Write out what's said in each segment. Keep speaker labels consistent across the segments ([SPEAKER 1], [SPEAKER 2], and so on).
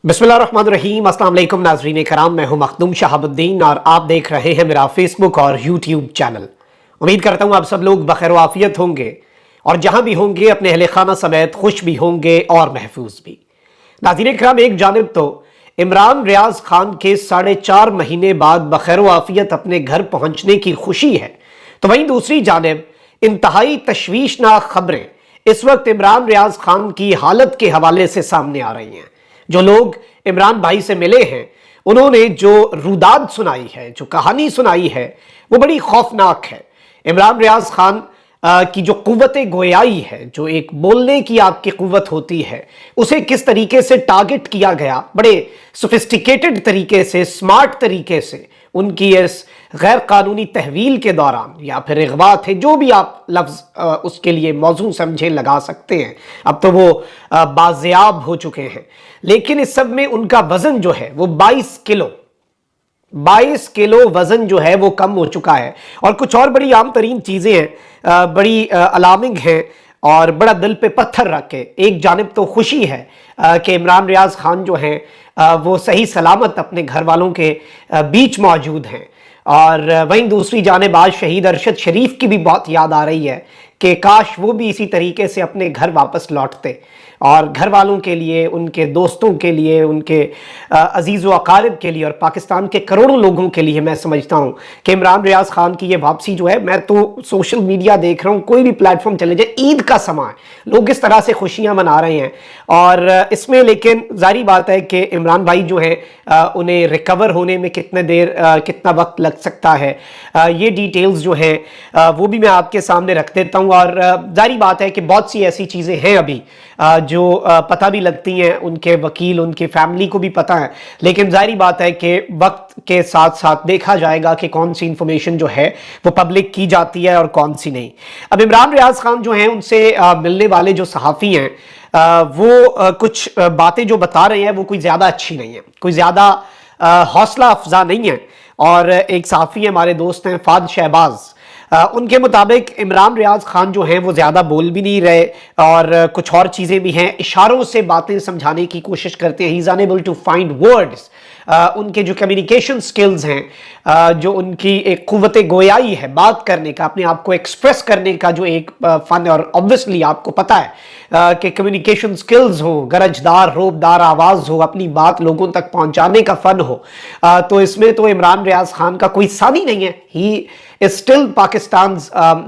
[SPEAKER 1] बिस्मिल्लाहिर्रहमानिर्रहीम। अस्सलाम वालेकुम नाज़रीन कराम, मैं हूं मखदूम शहाबुद्दीन और आप देख रहे हैं मेरा फेसबुक और यूट्यूब चैनल। उम्मीद करता हूं आप सब लोग बखैर आफियत होंगे और जहां भी होंगे अपने अहले खाना समेत खुश भी होंगे और महफूज भी। नाज़रीन कराम, एक जानिब तो इमरान रियाज खान के 4.5 महीने बाद बखैर आफियत अपने घर पहुंचने की खुशी है, तो वहीं दूसरी जानिब इंतहाई तशवीशनाक खबरें इस वक्त इमरान रियाज खान की हालत के हवाले से सामने आ रही हैं। जो लोग इमरान भाई से मिले हैं उन्होंने जो रुदाद सुनाई है, जो कहानी सुनाई है, वो बड़ी खौफनाक है। इमरान रियाज खान की जो कुव्वत गोयाई है, जो एक बोलने की आपकी कुव्वत होती है, उसे किस तरीके से टारगेट किया गया, बड़े सोफिस्टिकेटेड तरीके से, स्मार्ट तरीके से उनकी इस गैर कानूनी तहवील के दौरान या फिर इगवा थे, जो भी आप लफ्ज़ उसके लिए मौजू समझे लगा सकते हैं। अब तो वो बाज़याब हो चुके हैं, लेकिन इस सब में उनका वज़न जो है वो 22 किलो वज़न जो है वो कम हो चुका है। और कुछ और बड़ी आम तरीन चीज़ें हैं, बड़ी अलार्मिंग हैं और बड़ा दिल पे पत्थर रख के। एक जानिब तो खुशी है कि इमरान रियाज खान जो हैं वो सही सलामत अपने घर वालों के बीच मौजूद हैं, और वहीं दूसरी जानिब आज शहीद अरशद शरीफ की भी बहुत याद आ रही है कि काश वो भी इसी तरीके से अपने घर वापस लौटते और घर वालों के लिए, उनके दोस्तों के लिए, उनके अजीज़ व अकारिब के लिए और पाकिस्तान के करोड़ों लोगों के लिए। मैं समझता हूँ कि इमरान रियाज खान की ये वापसी जो है, मैं तो सोशल मीडिया देख रहा हूँ, कोई भी प्लेटफॉर्म चले जाए, ईद का समय है, लोग इस तरह से खुशियाँ मना रहे हैं। और इसमें लेकिन जारी बात है कि इमरान भाई जो है उन्हें रिकवर होने में कितना वक्त लग सकता है, ये डिटेल्स जो हैं वो भी मैं आपके सामने रख देता हूँ। और जारी बात है कि बहुत सी ऐसी चीज़ें हैं अभी जो पता भी लगती हैं, उनके वकील, उनके फैमिली को भी पता है, लेकिन जारी बात है कि वक्त के साथ साथ देखा जाएगा कि कौन सी इंफॉर्मेशन जो है वो पब्लिक की जाती है और कौन सी नहीं। अब इमरान रियाज खान जो हैं उनसे मिलने वाले जो सहाफ़ी हैं वो कुछ बातें जो बता रहे हैं वो कोई ज़्यादा अच्छी नहीं है, कोई ज़्यादा हौसला अफजा नहीं है। और एक सहाफ़ी हमारे दोस्त हैं फाद शहबाज, उनके मुताबिक इमरान रियाज खान जो हैं वो ज़्यादा बोल भी नहीं रहे और कुछ और चीज़ें भी हैं, इशारों से बातें समझाने की कोशिश करते हैं। He is unable to find words. उनके जो कम्युनिकेशन स्किल्स हैं, जो उनकी एक कुव्वत गोयाई है, बात करने का, अपने आप को एक्सप्रेस करने का जो एक फ़न है, और ऑब्वियसली आपको पता है कि कम्युनिकेशन स्किल्स हो, गरजदार रोबदार आवाज़ हो, अपनी बात लोगों तक पहुंचाने का फ़न हो, तो इसमें तो इमरान रियाज खान का कोई सानी नहीं है। He is still Pakistan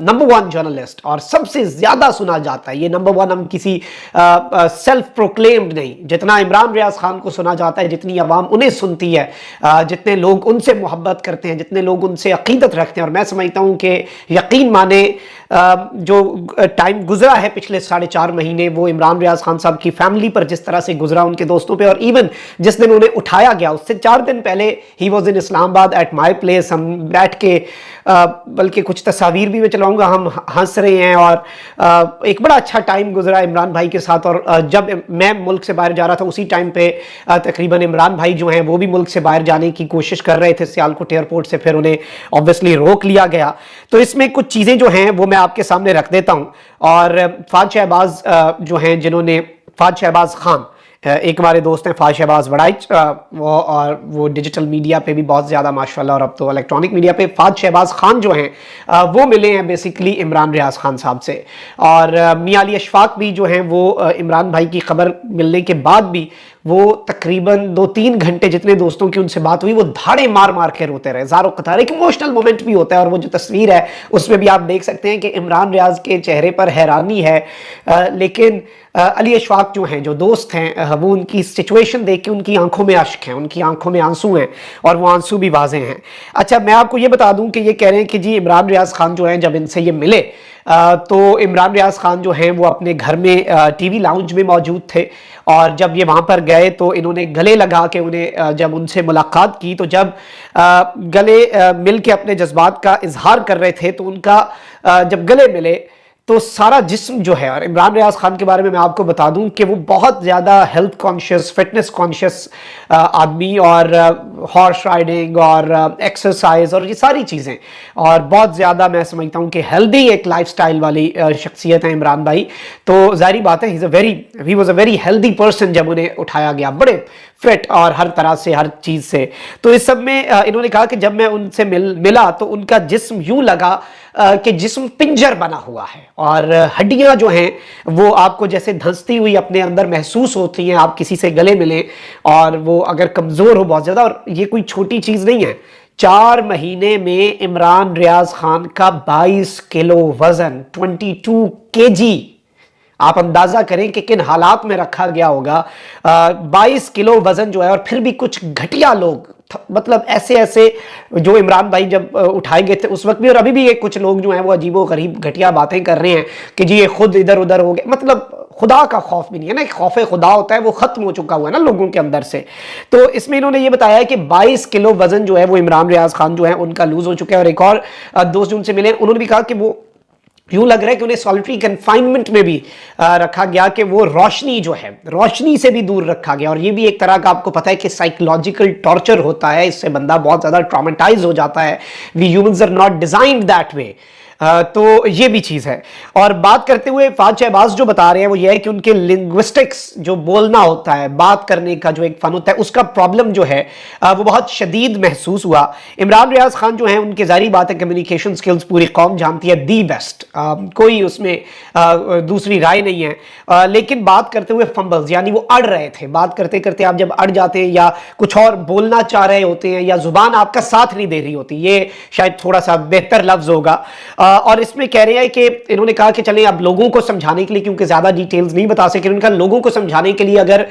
[SPEAKER 1] number 1 journalist और सबसे ज्यादा सुना जाता है। ये नंबर 1 हम किसी सेल्फ प्रोक्लेम्ड नहीं, जितना इमरान रियाज खान को सुना जाता है, जितनी अवाम उन्हें सुनती है, जितने लोग उनसे मोहब्बत करते हैं, जितने लोग उनसे अकीदत रखते हैं। और मैं समझता हूँ कि यकीन माने जो टाइम गुजरा है पिछले 4.5 महीने, वो इमरान रियाज खान साहब की फैमिली पर जिस तरह से गुजरा, उनके दोस्तों पे, और इवन जिस दिन उन्हें उठाया गया उससे 4 दिन पहले he was in Islamabad at my place. हम बैठ के बल्कि कुछ तस्वीर भी मैं चलाऊंगा, हम हंस रहे हैं और एक बड़ा अच्छा टाइम गुजरा इमरान भाई के साथ। और जब मैं मुल्क से बाहर जा रहा था उसी टाइम पे तकरीबन इमरान भाई जो हैं वो भी मुल्क से बाहर जाने की कोशिश कर रहे थे सियालकोट एयरपोर्ट से, फिर उन्हें ऑब्वियसली रोक लिया गया। तो इसमें कुछ चीज़ें जो हैं वो मैं आपके सामने रख देता हूँ। और फाद शहबाज जो हैं, जिन्होंने फाद शहबाज खान, एक हमारे दोस्त हैं फाद शहबाज वड़ाइच, वो डिजिटल मीडिया पे भी बहुत ज़्यादा माशाल्लाह, और अब तो इलेक्ट्रॉनिक मीडिया पे फाद शहबाज खान जो हैं वो मिले हैं बेसिकली इमरान रियाज खान साहब से। और मियां अली अशफाक भी जो हैं वो इमरान भाई की खबर मिलने के बाद भी वो तकरीबन 2-3 घंटे जितने दोस्तों की उनसे बात हुई, वो धाड़े मार मार के रोते रहे, ज़ारो कतार। एक इमोशनल मोमेंट भी होता है, और वो जो तस्वीर है उसमें भी आप देख सकते हैं कि इमरान रियाज के चेहरे पर हैरानी है, लेकिन अली अशफाक जो हैं, जो दोस्त हैं, वो उनकी सिचुएशन देख के उनकी आंखों में अश्क हैं, उनकी आंखों में आंसू हैं, और वो आंसू भी वाज़ेह हैं। अच्छा, मैं आपको ये बता दूं कि ये कह रहे हैं कि जी इमरान रियाज खान जो हैं, जब इनसे ये मिले तो इमरान रियाज खान जो हैं वो अपने घर में टीवी लाउंज में मौजूद थे, और जब ये वहाँ पर गए तो इन्होंने गले लगा के उन्हें, जब उनसे मुलाकात की, तो जब गले मिल के अपने जज्बात का इजहार कर रहे थे, तो उनका जब गले मिले तो सारा जिस्म जो है, और इमरान रियाज खान के बारे में मैं आपको बता दूं कि वो बहुत ज़्यादा हेल्थ कॉन्शियस, फिटनेस कॉन्शियस आदमी, और हॉर्स राइडिंग और एक्सरसाइज और ये सारी चीज़ें, और बहुत ज़्यादा मैं समझता हूं कि हेल्दी एक लाइफस्टाइल वाली शख्सियत है इमरान भाई। तो जाहिर बात है he was a very healthy person. जब उन्हें उठाया गया, बड़े फिट और हर तरह से, हर चीज से। तो इस सब में इन्होंने कहा कि जब मैं उनसे मिला तो उनका जिस्म यूं लगा कि जिस्म पिंजर बना हुआ है और हड्डियां जो हैं वो आपको जैसे धंसती हुई अपने अंदर महसूस होती हैं। आप किसी से गले मिले और वो अगर कमजोर हो बहुत ज्यादा, और ये कोई छोटी चीज नहीं है, 4 महीने में इमरान रियाज खान का 22 किलो वजन, 22 केजी। आप अंदाजा करें कि किन हालात में रखा गया होगा। 22 किलो वजन जो है, और फिर भी कुछ घटिया लोग, मतलब ऐसे ऐसे जो इमरान भाई जब उठाए गए थे उस वक्त भी और अभी भी ये कुछ लोग जो हैं वो अजीबो गरीब घटिया बातें कर रहे हैं कि जी ये खुद इधर उधर हो गए। मतलब खुदा का खौफ भी नहीं है ना, खौफ खुदा होता है वो खत्म हो चुका हुआ है ना लोगों के अंदर से। तो इसमें इन्होंने ये बताया कि 22 किलो वजन जो है वो इमरान रियाज खान जो है उनका लूज हो चुका है। और एक और दोस्त जो उनसे मिले उन्होंने भी कहा कि वो यूं लग रहा है कि उन्हें सॉलिटरी कन्फाइनमेंट में भी रखा गया, कि वो रोशनी जो है, रोशनी से भी दूर रखा गया। और ये भी एक तरह का आपको पता है कि साइकोलॉजिकल टॉर्चर होता है, इससे बंदा बहुत ज्यादा ट्रॉमेटाइज हो जाता है। We humans are not designed that way. तो ये भी चीज है। और बात करते हुए फाज शहबाज जो बता रहे हैं वो ये है कि उनके लिंग्विस्टिक्स, जो बोलना होता है, बात करने का जो एक फन होता है, उसका प्रॉब्लम जो है वो बहुत शदीद महसूस हुआ। इमरान रियाज खान जो है उनके जारी बात है कम्युनिकेशन स्किल्स पूरी कौम जानती है, दी बेस्ट, कोई उसमें दूसरी राय नहीं है। लेकिन बात करते हुए फंबल्स, यानी वो अड़ रहे थे। बात करते करते आप जब अड़ जाते हैं या कुछ और बोलना चाह रहे होते हैं या जुबान आपका साथ नहीं दे रही होती, ये शायद थोड़ा सा बेहतर लफ्ज होगा। और इसमें कह रहे हैं कि इन्होंने कहा कि चलें अब लोगों को समझाने के लिए, क्योंकि ज्यादा डिटेल्स नहीं बता सके, उनका लोगों को समझाने के लिए अगर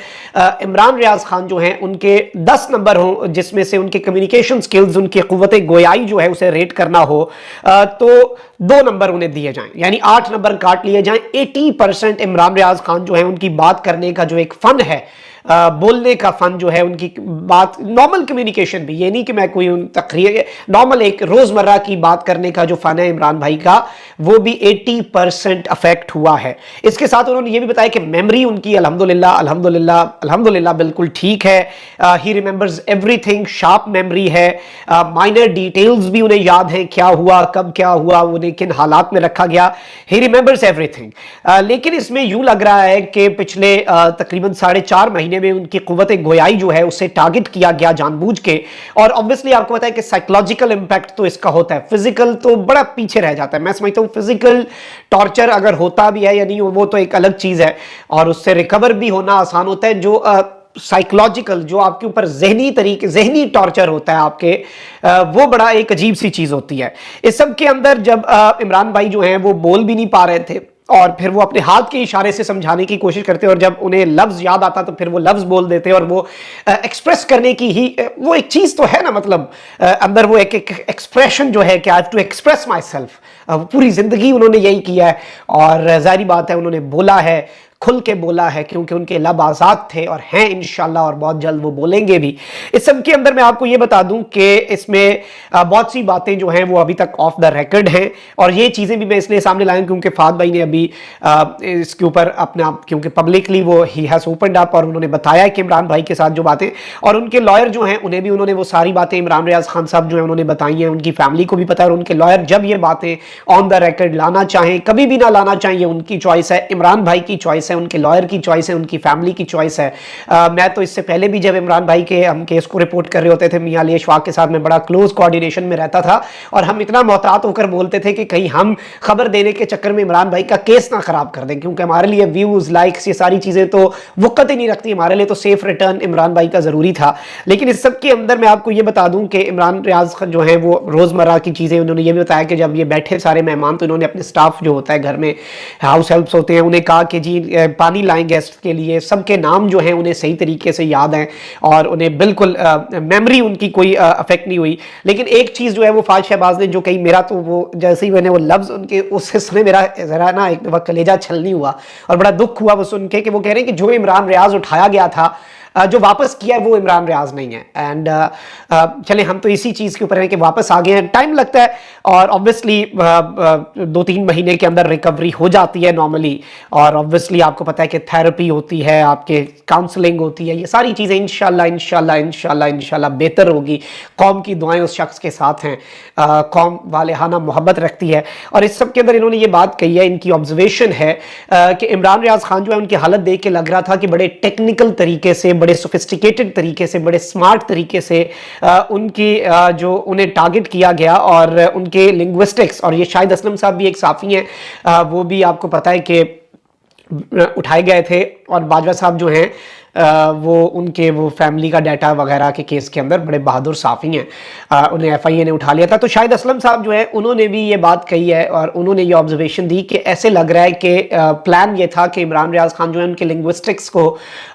[SPEAKER 1] इमरान रियाज खान जो हैं उनके 10 नंबर हो जिसमें से उनके कम्युनिकेशन स्किल्स, उनकी कुव्वत गोयाई जो है उसे रेट करना हो, तो 2 नंबर उन्हें दिए जाएं, यानी 8 नंबर काट लिए जाएं। 80% इमरान रियाज खान जो है उनकी बात करने का जो एक फन है, बोलने का फन जो है, उनकी बात नॉर्मल कम्युनिकेशन भी, ये नहीं कि मैं कोई तकरीर, नॉर्मल एक रोजमर्रा की बात करने का जो फन है इमरान भाई का, वो भी 80% अफेक्ट हुआ है। इसके साथ उन्होंने ये भी बताया कि मेमोरी उनकी अल्हम्दुलिल्लाह अल्हम्दुलिल्लाह अल्हम्दुलिल्लाह बिल्कुल ठीक है। He remembers everything, sharp memory है। माइनर डिटेल्स भी उन्हें याद है, क्या हुआ, कब क्या हुआ, उन्हें किन हालात में रखा गया, ही रिमेंबर्स एवरीथिंग। लेकिन इसमें यूं लग रहा है कि पिछले तकरीबन 4.5 महीने में उनकी कुव्वत गोयाई जो है उसे टारगेट किया गया जानबूझ के। और ऑब्वियसली आपको पता है कि साइकोलॉजिकल इंपैक्ट तो इसका होता है, फिजिकल तो बड़ा पीछे रह जाता है। मैं समझता हूं फिजिकल टॉर्चर अगर होता भी है या नहीं वो तो एक अलग चीज है, और उससे रिकवर भी होना आसान होता है। जो साइकोलॉजिकल, जो आपके ऊपर जहनी तरीके, जहनी टॉर्चर होता है आपके, वो बड़ा एक अजीब सी चीज होती है। इस सब के अंदर जब इमरान भाई जो हैं वो बोल भी नहीं पा रहे थे और फिर वो अपने हाथ के इशारे से समझाने की कोशिश करते, और जब उन्हें लफ्ज याद आता तो फिर वो लफ्ज बोल देते, और वो एक्सप्रेस करने की ही वो एक चीज तो है ना, मतलब अंदर वो एक एक्सप्रेशन जो है कि I have to express myself. पूरी जिंदगी उन्होंने यही किया है, और जाहिर बात है उन्होंने बोला है, खुल के बोला है, क्योंकि उनके लब आजाद थे और हैं इंशाल्लाह, और बहुत जल्द वो बोलेंगे भी। इस सब के अंदर मैं आपको ये बता दूं कि इसमें बहुत सी बातें जो हैं वो अभी तक ऑफ द रिकॉर्ड हैं, और ये चीजें भी मैं इसलिए सामने लाया क्योंकि फाद भाई ने अभी इसके ऊपर अपना, क्योंकि पब्लिकली वो ही हैज ओपनड अप और उन्होंने बताया कि इमरान भाई के साथ जो बातें, और उनके लॉयर जो हैं उन्हें भी उन्होंने वो सारी बातें इमरान रियाज खान साहब जो है उन्होंने बताई हैं, उनकी फैमिली को भी पता है। और उनके लॉयर जब ये बातें ऑन द रिकॉर्ड लाना चाहें, कभी भी ना लाना चाहिए, उनकी चॉइस है, इमरान भाई की चॉइस है, उनके लॉयर की चॉइस है, उनकी फैमिली की चॉइस है। मैं तो इससे पहले भी जब इमरान भाई के हम केस को रिपोर्ट कर रहे होते थे, मियां अली अशफाक के साथ मैं बड़ा क्लोज कोऑर्डिनेशन में रहता था, और हम इतना मोहतात होकर बोलते थे कि कहीं हम खबर देने के चक्कर में इमरान भाई का केस ना खराब कर दें, क्योंकि हमारे लिए व्यूज, लाइक्स, ये सारी चीजें तो वक़्त ही नहीं रखती, हमारे लिए तो सेफ रिटर्न इमरान भाई का जरूरी था। लेकिन इस सब के अंदर मैं आपको ये बता दूं कि इमरान रियाज खान जो है वो रोजमर्रा की चीजें, उन्होंने ये भी बताया कि जब ये बैठे सारे मेहमान तो इन्होंने अपने स्टाफ जो होता है घर में, हाउस हेल्प्स होते हैं, उन्हें कहा कि जी पानी लाएं गेस्ट के लिए। सबके नाम जो हैं उन्हें सही तरीके से याद हैं, और उन्हें बिल्कुल मेमोरी उनकी कोई अफेक्ट नहीं हुई। लेकिन एक चीज जो है वो फाज शहबाज ने जो कही, मेरा तो वो जैसे ही मैंने वो लफ्ज उनके उससे सुने, मेरा जरा ना एक वक्त कलेजा छलनी हुआ और बड़ा दुख हुआ वो सुन के, कि वो कह रहे हैं कि जो इमरान रियाज उठाया गया था, जो वापस किया है वो इमरान रियाज नहीं है। एंड चले हम तो इसी चीज के ऊपर हैं कि वापस आ गए हैं, टाइम लगता है, और ऑब्वियसली 2-3 महीने के अंदर रिकवरी हो जाती है नॉर्मली, और ऑब्वियसली आपको पता है कि थेरेपी होती है, आपके काउंसलिंग होती है, ये सारी चीजें इंशाल्लाह इंशाल्लाह इंशाल्लाह इंशाल्लाह बेहतर होगी। कौम की दुआएं उस शख्स के साथ हैं, कौम वालेहाना मोहब्बत रखती है। और इस सब के अंदर इन्होंने ये बात कही है, इनकी ऑब्जर्वेशन है कि इमरान रियाज खान जो है उनकी हालत देख के लग रहा था कि बड़े टेक्निकल तरीके से, बड़ी बड़े सोफिस्टिकेटेड तरीके से, बड़े स्मार्ट तरीके से उनकी जो उन्हें टारगेट किया गया और उनके लिंग्विस्टिक्स, और ये शाहिद असलम साहब भी एक साफ़ी हैं, वो भी आपको पता है कि उठाए गए थे, और बाजवा साहब जो हैं वो उनके वो फैमिली का डाटा वगैरह के केस के अंदर बड़े बहादुर साफ़ी हैं, उन्हें एफआईए ने उठा लिया था। तो शाहिद असलम साहब जो है उन्होंने भी ये बात कही है और उन्होंने ये ऑब्जर्वेशन दी कि ऐसे लग रहा है कि प्लान ये था कि इमरान रियाज खान जो है उनके लिंग्विस्टिक्स को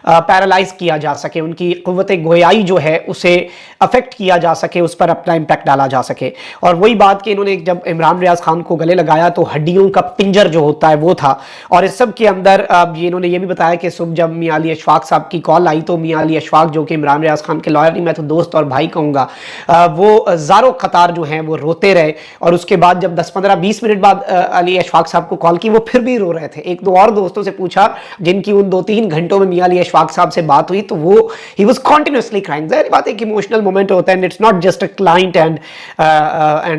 [SPEAKER 1] पैरालाइज किया जा सके, उनकी क़ुव्वत गोयाई जो है उसे अफेक्ट किया जा सके, उस पर अपना इम्पैक्ट डाला जा सके। और वही बात कि इन्होंने जब इमरान रियाज खान को गले लगाया तो हड्डियों का पिंजर जो होता है वो था, और इस सब के अंदर इन्होंने ये भी बताया कि सुबह जब मियां अली अशफाक साहब की कॉल आई तो मियां अली अशफाक जो कि इमरान रियाज खान के लॉयर नहीं, मैं तो दोस्त और भाई कहूँगा, वो ज़ारो कतार जो हैं वो रोते रहे। और उसके बाद जब 10-15-20 मिनट बाद अली अशफाक साहब को कॉल की, वो फिर भी रो रहे थे। एक दो और दोस्तों से पूछा जिनकी उन 2-3 घंटों में मियां अली अशफाक साहब से बात हुई, तो वो ही वाज कॉन्टिन्यूसली क्राइंग। ज़ाहिर बात है कि इमोशनल मोमेंट होता है, and it's not just a client and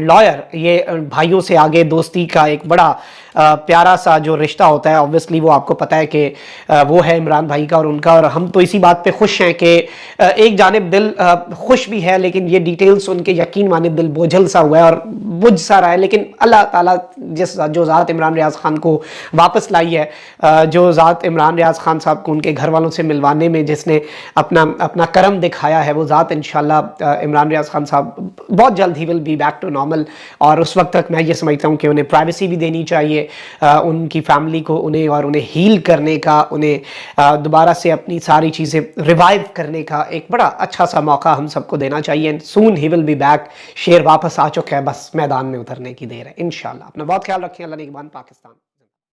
[SPEAKER 1] lawyer, ये भाइयों से आगे दोस्ती का एक बड़ा प्यारा सा जो रिश्ता होता है। ऑब्वियसली वो आपको पता है कि वो है इमरान भाई का और उनका, और हम तो इसी बात पे खुश हैं कि एक जानिब दिल खुश भी है, लेकिन ये डिटेल्स उनके यकीन माने दिल बोझल सा हुआ है और बुझ सा रहा है। लेकिन अल्लाह ताला जो ज़ात इमरान रियाज खान को वापस लाई है, जो ज़ात इमरान रियाज खान साहब को उनके घर वालों से मिलवाने में जिसने अपना करम दिखाया है, वो ज़ात इंशाल्लाह इमरान रियाज खान साहब बहुत जल्द ही will be back to normal. और उस वक्त तक मैं ये समझता हूँ कि उन्हें प्राइवेसी भी देनी चाहिए उनकी फैमिली को, उन्हें हील करने का, उन्हें दोबारा से अपनी सारी चीज़ें रिवाइव करने का एक बड़ा अच्छा सा मौका हम सबको देना चाहिए। सून ही विल बी बैक। शेर वापस आ चुका है, बस मैदान में उतरने की देर है इंशाल्लाह। अपना बहुत ख्याल रखें। अल्लाह निगहबान पाकिस्तान।